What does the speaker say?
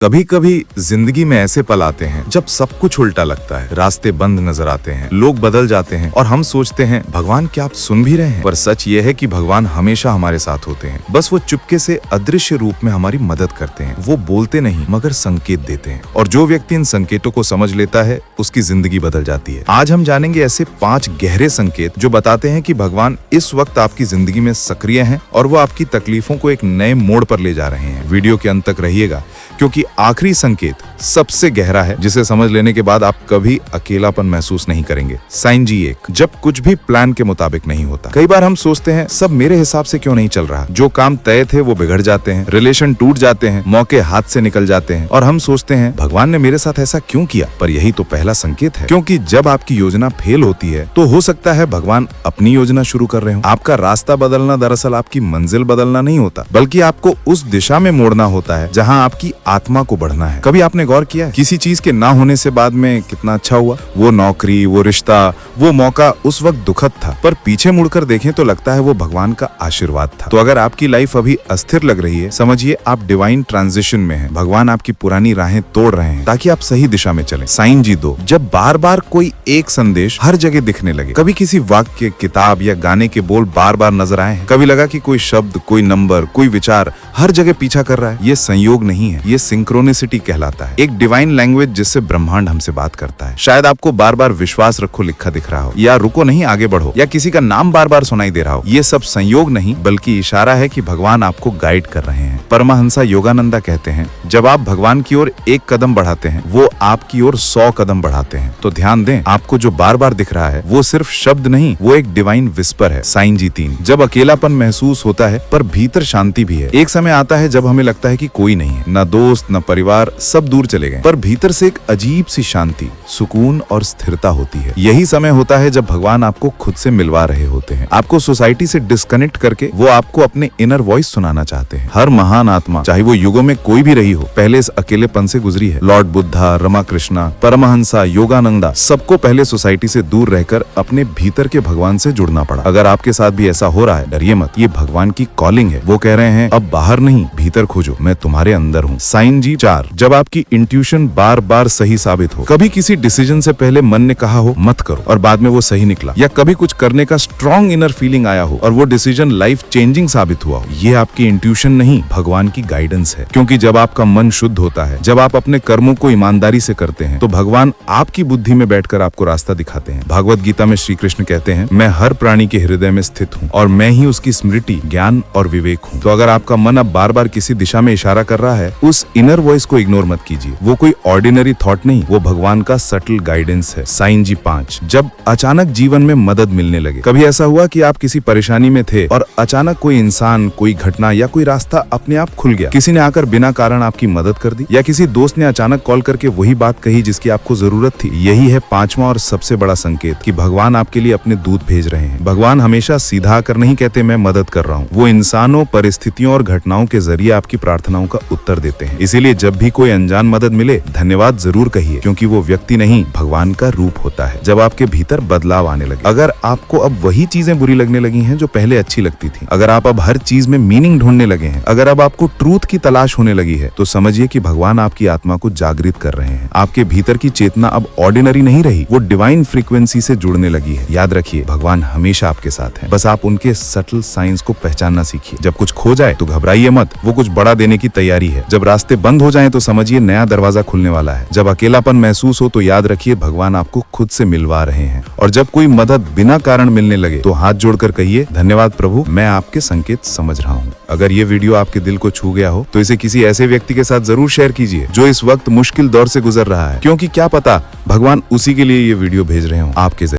कभी कभी जिंदगी में ऐसे पल आते हैं जब सब कुछ उल्टा लगता है, रास्ते बंद नजर आते हैं, लोग बदल जाते हैं और हम सोचते हैं भगवान क्या आप सुन भी रहे हैं। पर सच ये है कि भगवान हमेशा हमारे साथ होते हैं, बस वो चुपके से अदृश्य रूप में हमारी मदद करते हैं। वो बोलते नहीं मगर संकेत देते हैं, और जो व्यक्ति इन संकेतों को समझ लेता है उसकी जिंदगी बदल जाती है। आज हम जानेंगे ऐसे 5 गहरे संकेत जो बताते हैं कि भगवान इस वक्त आपकी जिंदगी में सक्रिय हैं और वो आपकी तकलीफों को एक नए मोड़ पर ले जा रहे हैं। वीडियो के अंत तक रहिएगा क्योंकि आखिरी संकेत सबसे गहरा है, जिसे समझ लेने के बाद आप कभी अकेलापन महसूस नहीं करेंगे। साइन जी 1, जब कुछ भी प्लान के मुताबिक नहीं होता। कई बार हम सोचते हैं सब मेरे हिसाब से क्यों नहीं चल रहा, जो काम तय थे वो बिगड़ जाते हैं, रिलेशन टूट जाते हैं, मौके हाथ से निकल जाते हैं और हम सोचते हैं भगवान ने मेरे साथ ऐसा क्यों किया। पर यही तो पहला संकेत है, क्योंकि जब आपकी योजना फेल होती है तो हो सकता है भगवान अपनी योजना शुरू कर रहे हो। आपका रास्ता बदलना दरअसल आपकी मंजिल बदलना नहीं होता, बल्कि आपको उस दिशा में मोड़ना होता है जहाँ आपकी आत्मा को बढ़ना है। कभी आपने गौर किया है किसी चीज के ना होने से बाद में कितना अच्छा हुआ? वो नौकरी, वो रिश्ता, वो मौका उस वक्त दुखद था, पर पीछे मुड़कर देखें तो लगता है वो भगवान का आशीर्वाद था। तो अगर आपकी लाइफ अभी अस्थिर लग रही है, समझिए आप डिवाइन ट्रांजिशन में हैं। भगवान आपकी पुरानी राहें तोड़ रहे हैं ताकि आप सही दिशा में चलें। साइन जी 2, जब बार बार कोई एक संदेश हर जगह दिखने लगे। कभी किसी वाक्य, किताब या गाने के बोल बार बार नजर आए हैं। कभी लगा कि कोई शब्द, कोई नंबर, कोई विचार हर जगह पीछा कर रहा है। ये संयोग नहीं है, ये सिंक्रोनिसिटी कहलाता है, एक डिवाइन लैंग्वेज जिससे ब्रह्मांड हमसे बात करता है। शायद आपको बार बार विश्वास रखो लिखा दिख रहा हो, या रुको नहीं आगे बढ़ो, या किसी का नाम बार बार सुनाई दे रहा हो। ये सब संयोग नहीं बल्कि इशारा है कि भगवान आपको गाइड कर रहे हैं। परमहंसा योगानंदा कहते हैं जब आप भगवान की ओर एक कदम बढ़ाते हैं वो आपकी ओर 100 कदम बढ़ाते हैं। तो ध्यान दें, आपको जो बार बार दिख रहा है वो सिर्फ शब्द नहीं, वो एक डिवाइन विस्पर है। साइन जी 3, जब अकेलापन महसूस होता है पर भीतर शांति भी है। एक समय आता है जब हमें लगता है कि कोई नहीं है, न दोस्त न परिवार, सब दूर चले गए, पर भीतर से एक अजीब सी शांति, सुकून और स्थिरता होती है। यही समय होता है जब भगवान आपको खुद से मिलवा रहे होते हैं। आपको सोसाइटी से डिस्कनेक्ट करके वो आपको अपने इनर वॉइस सुनाना चाहते हैं। हर महान आत्मा, चाहे वो युगों में कोई भी रही हो, पहले इस अकेलेपन से गुजरी है। लॉर्ड बुद्धा, रमा कृष्णा, परमहंसा, योगानंदा, सबको पहले सोसाइटी से दूर रहकर अपने भीतर के भगवान से जुड़ना पड़ा। अगर आपके साथ भी ऐसा हो रहा है, डरिए मत, ये भगवान की कॉलिंग है। वो कह रहे हैं अब बाहर नहीं, भीतर खोजो, मैं तुम्हारे अंदर हूँ। साइन जी 4, जब आपकी इंट्यूशन बार बार सही साबित हो। कभी किसी डिसीजन से पहले मन ने कहा हो मत करो और बाद में वो सही निकला, या कभी कुछ करने का स्ट्रॉन्ग इनर फीलिंग आया हो और वो डिसीजन लाइफ चेंजिंग साबित हुआ हो। ये आपकी इंट्यूशन नहीं, भगवान की गाइडेंस है। क्योंकि जब आपका मन शुद्ध होता है, जब आप अपने कर्मों को ईमानदारी से करते हैं, तो भगवान आपकी बुद्धि में बैठकर आपको रास्ता दिखाते हैं। भागवत गीता में श्री कृष्ण कहते हैं मैं हर प्राणी के हृदय में स्थित हूँ और मैं ही उसकी स्मृति, ज्ञान और विवेक हूँ। तो अगर आपका मन अब बार बार किसी दिशा में इशारा कर रहा है, उस इनर वॉइस को इग्नोर मत कीजिए। वो कोई ऑर्डिनरी थॉट नहीं, वो भगवान का सटल गाइडेंस है। साइन जी 5, जब अचानक जीवन में मदद मिलने लगे। कभी ऐसा हुआ कि आप किसी परेशानी में थे और अचानक कोई इंसान, कोई घटना या कोई रास्ता अपने आप खुल गया। किसी ने आकर बिना कारण आपकी मदद कर दी, या किसी दोस्त ने अचानक कॉल करके वही बात कही जिसकी आपको जरूरत थी। यही है 5वां और सबसे बड़ा संकेत कि भगवान आपके लिए अपने दूत भेज रहे हैं। भगवान हमेशा सीधा आकर नहीं कहते मैं मदद कर रहा हूँ, वो इंसानों, परिस्थितियों और घटनाओं के जरिए आपकी प्रार्थनाओं का उत्तर देते हैं। इसीलिए जब भी कोई अनजान मदद मिले, धन्यवाद जरूर कहिए, क्योंकि वो व्यक्ति नहीं, भगवान का रूप होता है। जब आपके भीतर बदलाव आने लगे, अगर आपको अब वही चीजें बुरी लगने लगी हैं जो पहले अच्छी लगती थी, अगर आप अब हर चीज में मीनिंग ढूंढने लगे हैं, अगर अब आपको ट्रूथ की तलाश होने लगी है, तो समझिए कि भगवान आपकी आत्मा को जागृत कर रहे हैं। आपके भीतर की चेतना अब ऑर्डिनरी नहीं रही, वो डिवाइन फ्रीक्वेंसी से जुड़ने लगी है। याद रखिए, भगवान हमेशा आपके साथ है, बस आप उनके सटल साइंस को पहचानना सीखिए। जब कुछ खो जाए तो घबराइए मत, वो कुछ बड़ा देने की तैयारी है। जब रास्ते बंद हो जाएं तो समझिए नया दरवाजा खुलने वाला है। जब अकेलापन महसूस हो तो याद रखिए भगवान आपको खुद से मिलवा रहे हैं। और जब कोई मदद बिना कारण मिलने लगे तो हाथ जोड़कर कहिए धन्यवाद प्रभु, मैं आपके संकेत समझ रहा हूँ। अगर ये वीडियो आपके दिल को छू गया हो तो इसे किसी ऐसे व्यक्ति के साथ जरूर शेयर कीजिए जो इस वक्त मुश्किल दौर से गुजर रहा है, क्योंकि क्या पता भगवान उसी के लिए ये वीडियो भेज रहे हो आपके जरिए।